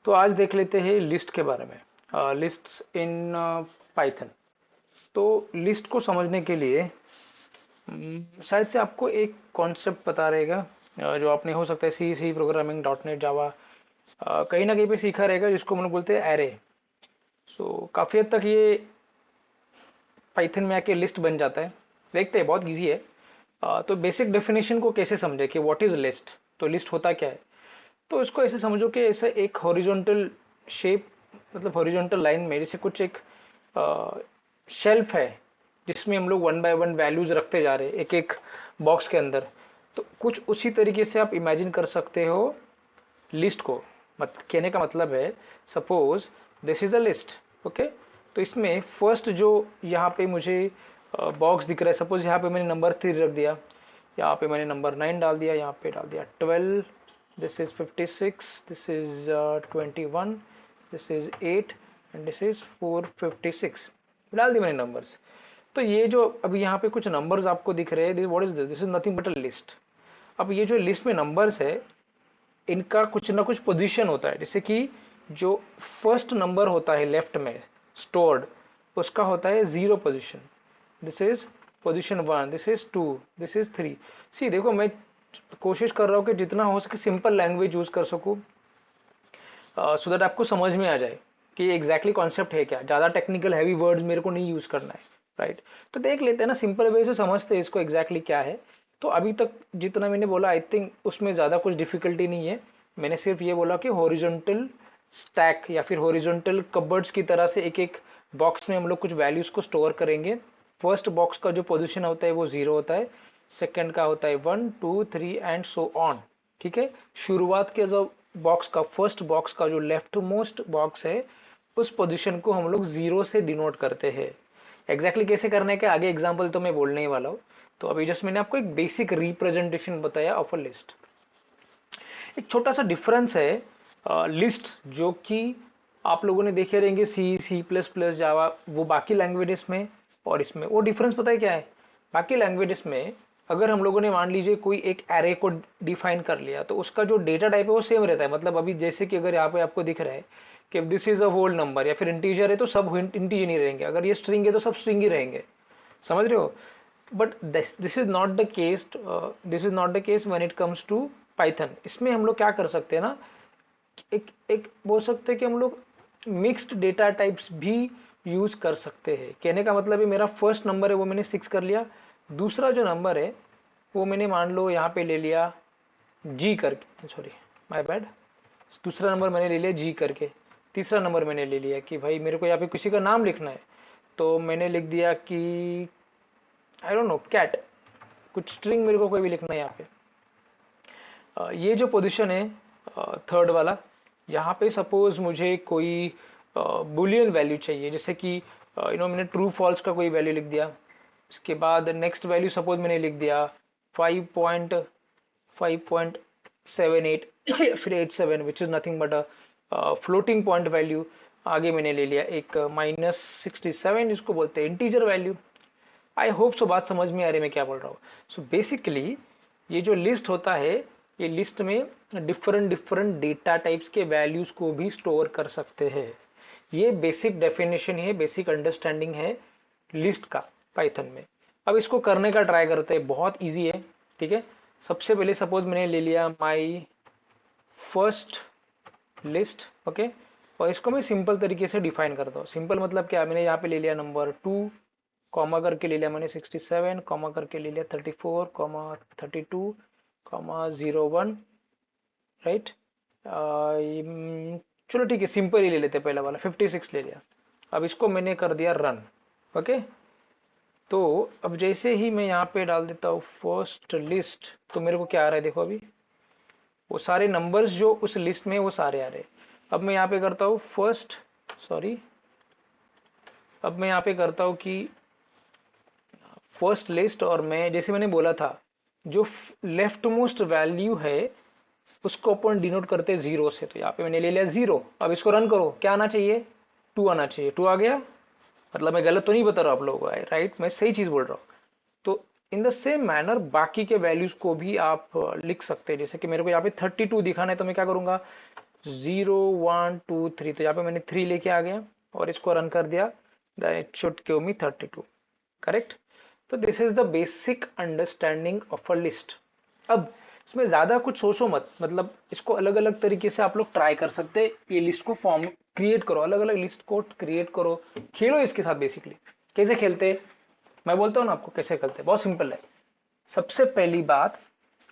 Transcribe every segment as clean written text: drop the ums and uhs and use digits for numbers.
तो आज देख लेते हैं लिस्ट के बारे में, लिस्ट्स इन पाइथन। तो लिस्ट को समझने के लिए शायद से आपको एक कॉन्सेप्ट पता रहेगा, जो आपने हो सकता है C C programming dot net Java कहीं ना कहीं पे सीखा रहेगा, जिसको हम लोग बोलते हैं एरे। सो काफ़ी हद तक ये पाइथन में आके लिस्ट बन जाता है। देखते हैं, बहुत इजी है। तो बेसिक डेफिनेशन को कैसे समझे कि व्हाट इज लिस्ट। तो लिस्ट होता क्या है। तो इसको ऐसे समझो कि ऐसे एक हॉरिजॉन्टल शेप, मतलब हॉरिजॉन्टल लाइन में जैसे कुछ एक शेल्फ है, जिसमें हम लोग वन बाय वन वैल्यूज रखते जा रहे हैं एक एक बॉक्स के अंदर। तो कुछ उसी तरीके से आप इमेजिन कर सकते हो लिस्ट को। कहने का मतलब है, suppose this is a list. Okay, तो इसमें फर्स्ट जो यहाँ पे मुझे बॉक्स दिख रहा है, सपोज यहाँ पे मैंने नंबर 3 रख दिया, यहाँ पे मैंने नंबर 9 डाल दिया, यहाँ पे डाल दिया 12, this is 56, this is 21, this is 8 and this is 456। डाल दिए मैंने नंबर्स। तो ये जो अभी यहाँ पे कुछ नंबर्स आपको दिख रहे हैं, what is this, this is nothing but a list. अब ये जो लिस्ट में नंबर्स है, इनका कुछ ना कुछ पोजीशन होता है। जैसे कि जो फर्स्ट नंबर होता है लेफ्ट में स्टोर्ड, उसका होता है 0 position. This is position 1, this is 2, this is 3। सी देखो, मैं कोशिश कर रहा हूँ कि जितना हो सके सिंपल लैंग्वेज यूज कर सकूँ, सो दैट आपको समझ में आ जाए कि एग्जैक्टली कॉन्सेप्ट है क्या। ज़्यादा टेक्निकल हैवी वर्ड्स मेरे को नहीं यूज़ करना है, राइट। तो देख लेते हैं ना, सिंपल वे से समझते हैं इसको एग्जैक्टली क्या है। तो अभी तक जितना मैंने बोला, आई थिंक उसमें ज़्यादा कुछ डिफिकल्टी नहीं है। मैंने सिर्फ ये बोला कि हॉरिजॉन्टल स्टैक या फिर हॉरिजॉन्टल कबर्ड्स की तरह से एक एक बॉक्स में हम लोग कुछ वैल्यूज को स्टोर करेंगे। फर्स्ट बॉक्स का जो पोजीशन होता है वो 0 होता है, सेकंड का होता है 1 2 3 एंड सो ऑन। ठीक है, शुरुआत के जो बॉक्स का, फर्स्ट बॉक्स का जो लेफ्ट मोस्ट बॉक्स है, उस पोजीशन को हम लोग 0 से डिनोट करते हैं। एग्जैक्टली कैसे करने के आगे एग्जांपल तो मैं बोलने ही वाला हूँ। तो अभी जस्ट मैंने आपको एक बेसिक रिप्रेजेंटेशन बताया ऑफ अ लिस्ट। एक छोटा सा डिफरेंस है लिस्ट, जो कि आप लोगों ने देखे रहेंगे सी सी प्लस प्लस जावा, वो बाकी लैंग्वेजेस में और इसमें। वो डिफरेंस पता है क्या है। बाकी लैंग्वेजेस में अगर हम लोगों ने मान लीजिए कोई एक एरे को डिफाइन कर लिया, तो उसका जो डेटा टाइप है वो सेम रहता है। मतलब अभी जैसे कि अगर यहाँ पे आपको दिख रहा है कि this is a whole number या फिर इंटीजर है, तो सब इंटीजर नहीं रहेंगे। अगर ये स्ट्रिंग है तो सब स्ट्रिंग ही रहेंगे। समझ रहे हो। But this is not the case, this is not the case when it comes to Python. इसमें हम लोग क्या कर सकते हैं ना, एक एक बोल सकते हैं कि हम लोग मिक्स्ड डेटा टाइप्स भी यूज कर सकते हैं। कहने का मतलब है, मेरा फर्स्ट नंबर है वो मैंने 6 कर लिया, दूसरा जो नंबर है वो मैंने मान लो यहाँ पे ले लिया जी करके, सॉरी माय बैड, दूसरा नंबर मैंने ले लिया जी करके। तीसरा नंबर मैंने ले लिया कि भाई मेरे को यहाँ पे किसी का नाम लिखना है, तो मैंने लिख दिया कि आई डोंट नो कैट, कुछ स्ट्रिंग मेरे को कोई भी लिखना है यहाँ पे। ये जो पोजीशन है थर्ड वाला, यहाँ पे सपोज मुझे कोई बुलियन वैल्यू चाहिए, जैसे कि मैंने ट्रू फॉल्स का कोई वैल्यू लिख दिया। इसके बाद नेक्स्ट वैल्यू सपोज मैंने लिख दिया 5.5.78 या फिर 87, which is nothing but a floating point value. आगे मैंने ले लिया एक -67, जिसको बोलते हैं integer value. I hope so बात समझ में आ रही है मैं क्या बोल रहा हूँ। सो बेसिकली ये जो लिस्ट होता है, ये लिस्ट में डिफरेंट डिफरेंट डेटा टाइप्स के वैल्यूज को भी स्टोर कर सकते हैं। ये बेसिक डेफिनेशन है, बेसिक अंडरस्टैंडिंग है लिस्ट का पाइथन में। अब इसको करने का ट्राई करते हैं, बहुत इजी है। ठीक है, सबसे पहले सपोज मैंने ले लिया माई फर्स्ट लिस्ट। ओके, और इसको मैं सिंपल तरीके से डिफाइन करता हूँ। सिंपल मतलब क्या, मैंने यहाँ पे ले लिया नंबर 2, कॉमा करके ले लिया मैंने 67, कॉमा करके ले लिया 34, कॉमा 32, कॉमा 01, राइट। चलो ठीक है, सिंपल ही ले लेते, पहला वाला 56 ले लिया। अब इसको मैंने कर दिया रन। ओके, तो अब जैसे ही मैं यहाँ पे डाल देता हूँ फर्स्ट लिस्ट, तो मेरे को क्या आ रहा है देखो, अभी वो सारे नंबर्स जो उस लिस्ट में वो सारे आ रहे हैं। अब मैं यहाँ पे करता हूँ फर्स्ट, सॉरी, अब मैं यहाँ पे करता हूँ कि फर्स्ट लिस्ट, और मैं जैसे मैंने बोला था, जो लेफ्ट मोस्ट वैल्यू है उसको अपन डिनोट करते हैं 0 से। तो यहाँ पे मैंने ले लिया 0। अब इसको रन करो, क्या आना चाहिए, 2 आना चाहिए। 2 आ गया, मतलब मैं गलत तो नहीं बता रहा आप लोगों को, राइट, मैं सही चीज बोल रहा हूँ। तो इन द सेम मैनर बाकी के वैल्यूज को भी आप लिख सकते हैं। जैसे कि मेरे को यहाँ पे 32 दिखाना है, तो मैं क्या करूंगा, 0 1 2 3, तो यहाँ पे मैंने 3 लेके आ गया और इसको रन कर दिया, then it should give me 32, correct. तो this is the basic understanding of a list. अब इसमें ज्यादा कुछ सोचो मत, मतलब इसको अलग अलग तरीके से आप लोग ट्राई कर सकते हैं, ये लिस्ट को फॉर्म क्रिएट करो, अलग अलग लिस्ट को क्रिएट करो, खेलो इसके साथ। बेसिकली कैसे खेलते, मैं बोलता हूँ ना आपको कैसे खेलते, बहुत सिंपल है। सबसे पहली बात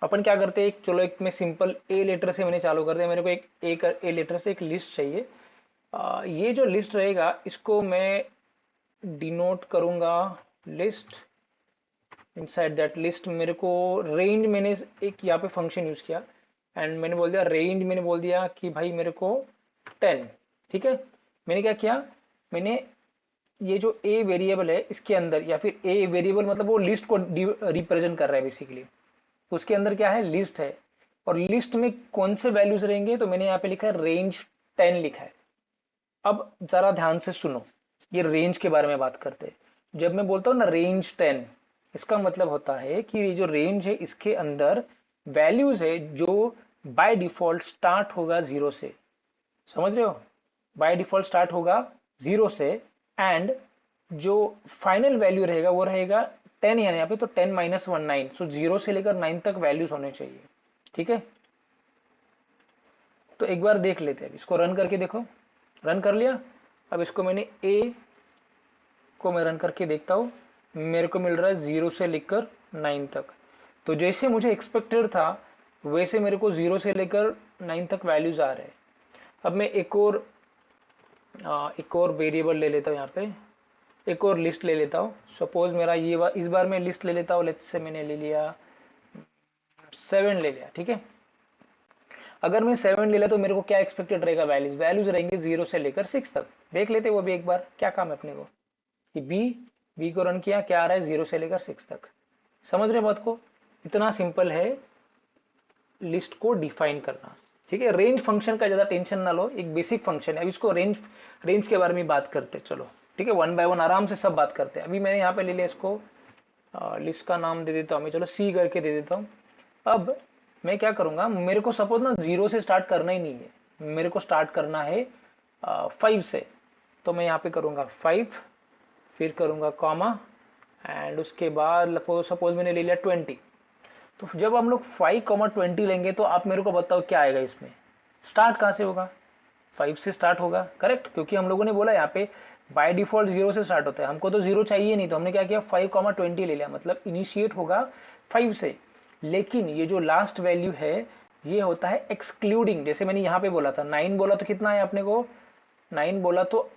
अपन क्या करते हैं, चलो एक में सिंपल ए लेटर से मैंने चालू कर दिया, मेरे को एक ए लेटर से एक लिस्ट चाहिए। ये जो लिस्ट रहेगा इसको मैं डिनोट करूंगा लिस्ट। इनसाइड दैट लिस्ट मेरे को रेंज, मैंने एक यहाँ पे फंक्शन यूज किया एंड मैंने बोल दिया रेंज, मैंने बोल दिया कि भाई मेरे को 10, ठीक है। मैंने क्या किया, मैंने ये जो ए वेरिएबल है इसके अंदर, या फिर ए वेरिएबल मतलब वो लिस्ट को रिप्रेजेंट कर रहा है बेसिकली, उसके अंदर क्या है, लिस्ट है। और लिस्ट में कौन से वैल्यूज रहेंगे, तो मैंने यहाँ पे लिखा है रेंज 10 लिखा है। अब जरा ध्यान से सुनो, ये रेंज के बारे में बात करते हैं। जब मैं बोलता हूँ ना रेंज 10, इसका मतलब होता है कि ये जो रेंज है इसके अंदर वैल्यूज है जो बाय डिफॉल्ट स्टार्ट होगा 0 से, समझ रहे हो, बाय डिफॉल्ट स्टार्ट होगा 0 से, एंड जो फाइनल वैल्यू रहेगा वो रहेगा 10, यानी यहाँ पे तो 10 माइनस 1 9, सो 0 से लेकर 9 तक वैल्यूज होने चाहिए, ठीक है। तो एक बार देख लेते हैं, इसको रन करके देखो, रन कर लिया। अब इसको मैंने ए को मैं रन करके देखता हूँ, मेरे को मिल रहा है 0 से लेकर 9 तक। तो जैसे मुझे एक्सपेक्टेड था वैसे मेरे को 0 से लेकर 9 तक वैल्यूज आ रहे हैं। अब मैं एक और वेरिएबल ले लेता हूँ, यहाँ पे एक और लिस्ट ले लेता हूँ। सपोज मेरा इस बार मैं लिस्ट ले लेता हूँ, लेट्स से मैंने ले लिया 7 ले लिया, ठीक है। अगर मैं 7 ले लिया तो मेरे को क्या एक्सपेक्टेड रहेगा, वैल्यूज रहेंगे 0 से लेकर 6 तक। देख लेते वो भी एक बार, क्या काम है अपने को, कि बी को रन किया, क्या आ रहा है 0 से लेकर 6 तक। समझ रहे बात को, इतना सिंपल है लिस्ट को डिफाइन करना, ठीक है। रेंज फंक्शन का ज्यादा टेंशन ना लो, एक बेसिक फंक्शन है। अब इसको रेंज के बारे में बात करते हैं, चलो ठीक है, वन बाय वन आराम से सब बात करते हैं। अभी मैंने यहाँ पे ले लिया इसको, लिस्ट का नाम दे देता हूँ मैं, चलो सी करके दे देता हूँ। अब मैं क्या करूंगा, मेरे को सपोज ना 0 से स्टार्ट करना ही नहीं है, मेरे को स्टार्ट करना है 5 से। तो मैं यहाँ पे करूंगा 5, फिर करूंगा कॉमा, एंड उसके बाद सपोज मैंने ले लिया 20। तो जब हम लोग 5,20 लेंगे तो आप मेरे को बताओ क्या आएगा इसमें, स्टार्ट कहाँ से होगा, 5 से स्टार्ट होगा, करेक्ट। क्योंकि हम लोगों ने बोला यहाँ पे बाय डिफॉल्ट 0 से स्टार्ट होता है, हमको तो 0 चाहिए नहीं, तो हमने क्या किया 5,20 ले लिया, मतलब इनिशिएट होगा 5 से। लेकिन ये जो लास्ट वैल्यू है ये होता है एक्सक्लूडिंग, जैसे मैंने यहाँ पे बोला था 9 बोला तो कितना आया अपने को, 9 बोला तो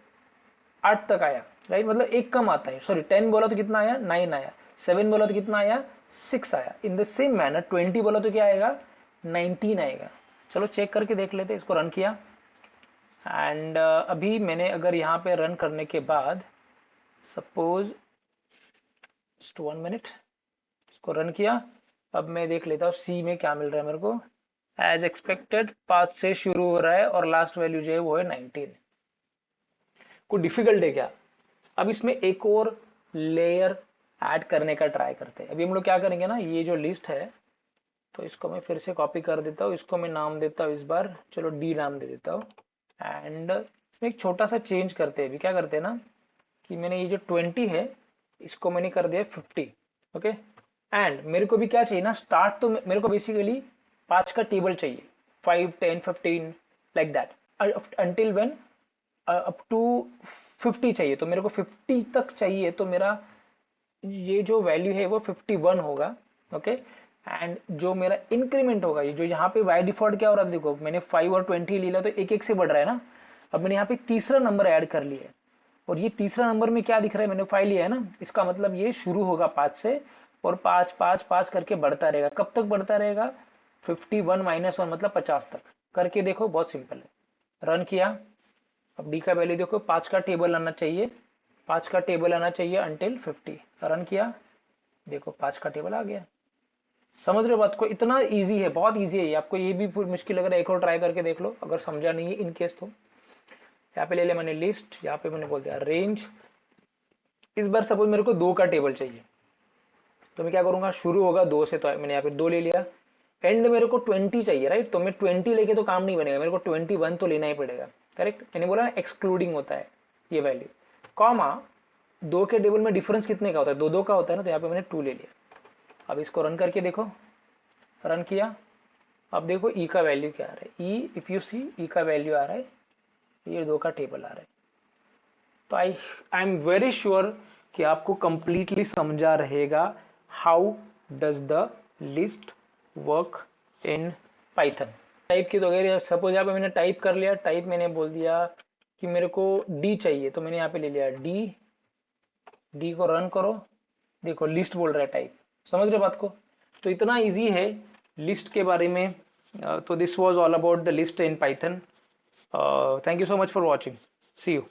8 तक आया, राइट, मतलब एक कम आता है। सॉरी 10 बोला तो कितना आया, 9 आया। 7 बोला तो कितना आया, 6 आया। इन द सेम मैनर 20 बोला तो क्या आएगा, 19 आएगा। चलो चेक करके देख लेते, इसको रन किया एंड अभी मैंने अगर यहाँ पे रन करने के बाद सपोज जस्ट 1 मिनट, इसको रन किया। अब मैं देख लेता हूँ सी में क्या मिल रहा है मेरे को। एज एक्सपेक्टेड 5 से शुरू हो रहा है और लास्ट वैल्यू जो है वो है 19। कोई डिफिकल्ट है क्या, अब इसमें एक और लेयर ऐड करने का ट्राई करते हैं। अभी हम लोग क्या करेंगे ना, ये जो लिस्ट है तो इसको मैं फिर से कॉपी कर देता हूँ, इसको मैं नाम देता हूँ इस बार, चलो डी नाम दे देता हूँ। एंड इसमें एक छोटा सा चेंज करते हैं। अभी क्या करते हैं ना कि मैंने ये जो 20 है इसको मैंने कर दिया 50, ओके। एंड मेरे को भी क्या चाहिए ना, स्टार्ट तो मेरे को बेसिकली 5 का टेबल चाहिए, 5 10 15 like that, until when up to 50 चाहिए। तो मेरे को 50 तक चाहिए, तो मेरा ये जो वैल्यू है वो 51 होगा, ओके। एंड जो मेरा इंक्रीमेंट होगा, ये जो यहाँ पे बाय डिफॉल्ट क्या हो रहा है, देखो मैंने 5 और 20 लिया तो एक एक से बढ़ रहा है ना। अब मैंने यहाँ पे तीसरा नंबर ऐड कर लिया है, और ये तीसरा नंबर में क्या दिख रहा है, मैंने 5 लिया है ना, इसका मतलब ये शुरू होगा 5 से और 5 5 5 करके बढ़ता रहेगा। कब तक बढ़ता रहेगा, 51 माइनस 1 मतलब 50 तक। करके देखो, बहुत सिंपल है। रन किया, अब डी का वैल्यू देखो, 5 का टेबल आना चाहिए, 5 का टेबल आना चाहिए अंटिल 50। रन किया, देखो 5 का टेबल आ गया। समझ रहे हो बात को, इतना इजी है, बहुत इजी है ये। आपको ये भी मुश्किल लग रहा है, एक और ट्राई करके देख लो अगर समझा नहीं है इन केस तो। यहाँ पे ले लिया मैंने लिस्ट, यहाँ पे मैंने बोल दिया रेंज। इस बार सपोज मेरे को 2 का टेबल चाहिए, तो मैं क्या करूंगा, शुरू होगा 2 से, तो मैंने यहाँ पे 2 ले लिया। एंड मेरे को 20 चाहिए, राइट, तो मैं 20 लेके तो काम नहीं बनेगा, मेरे को 21 तो लेना ही पड़ेगा, करेक्ट। मैंने बोला ना एक्सक्लूडिंग होता है ये वैल्यू, कॉमा 2 के टेबल में डिफरेंस कितने का होता है, 2 का होता है ना, तो यहाँ पे मैंने 2 ले लिया। अब इसको रन करके देखो, रन किया, अब देखो ई का वैल्यू क्या आ रहा है, ई इफ यू सी ई का वैल्यू आ रहा है, ये 2 का टेबल आ रहा है। तो आई एम वेरी श्योर कि आपको कंप्लीटली समझा रहेगा how does the list work in Python. Type की तो अगर सपोज यहाँ पे मैंने टाइप कर लिया, टाइप मैंने बोल दिया कि मेरे को डी चाहिए, तो मैंने यहाँ पे ले लिया डी, डी को रन करो, देखो लिस्ट बोल रहा है टाइप, समझ रहे बात को। तो इतना इजी है लिस्ट के बारे में। तो this was all about the list in Python. Thank you so much for watching, see you.